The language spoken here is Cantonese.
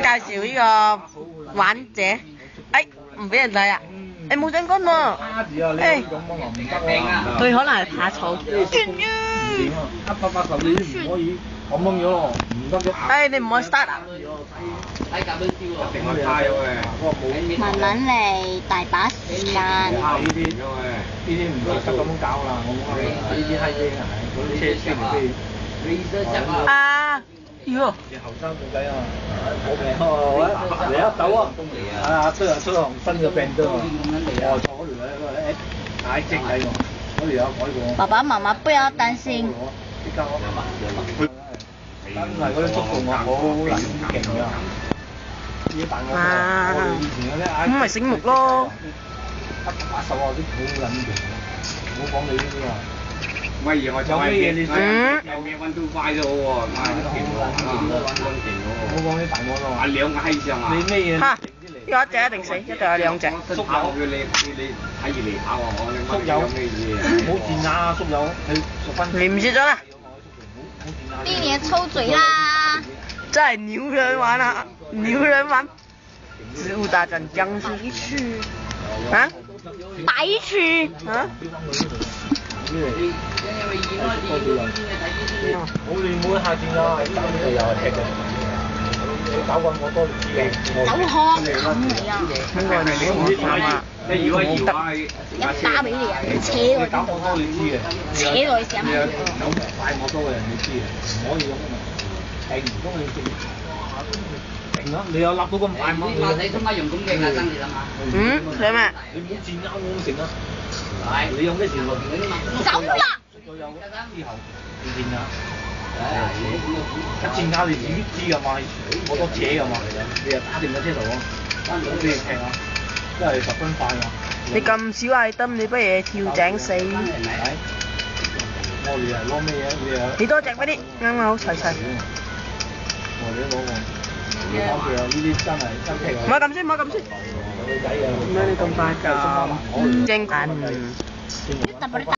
介紹呢個玩者，哎，唔俾人睇啊！你冇上杆喎，誒，佢可能係怕醜。180你唔可以咁樣咯，唔得嘅。誒，你唔可以 start 啊！慢慢嚟，大把時間。呢啲唔得咁搞啦，我講呢啲閪嘢係嗰啲車先嚟啊！喲！你後生冇計啊！冇病嚟一走啊！啊，出行新嘅病啫喎！我坐嗰條咧，太精睇喎！嗰條有改過。爸爸媽媽不要擔心。真係嗰啲速度我好撚勁啊！呢啲大我哋以前嗰啲咁咪醒目咯。180啊，啲好撚勁，唔好講你呢啲啊！乜嘢我就係有咩温都快咗喎，快得勁喎，勁喎！唔好講啲大我咯。啊兩個閪上啊！你咩嘢？嚇！呢個一隻一定死，一定有兩隻。叔友叫你睇住嚟跑啊！我叔友咩嘢？唔好賤啊！叔友，你分你唔知咗啦。今年抽嘴啦！真係牛人玩啊！牛人玩。植物大戰僵屍一去。啊？白去。啊？好你唔好下賤啦！呢度又係踢嘅，你搞滾我多啲嘅。走開，冚你啊！呢個你唔好慘啊！你如果搖啊，一打俾你啊！你扯我搞我多你知嘅，扯落去上面。有快我多嘅人你知嘅，唔可以咁啊！定唔通你定啊！你有立到咁快嗎？馬仔做乜用咁嘅架生你諗下？想咩？你唔好賤啊！我成啊！你有咩事落邊嗰啲嘛？走啦！再有之後唔賤啊！一賤啊！你點知㗎嘛？我多扯㗎嘛，你又打掂個車頭啊！翻嚟俾你踢啊！真係十分快啊！你咁少嗌燈，你不如跳井死。我哋係攞咩嘢？你係幾多隻嗰啲？啱好齊齊。我哋都攞喎。你講住啊！呢啲真係真係。唔好咁先，唔好咁先。女仔啊！點解你咁快㗎？精眼。打不打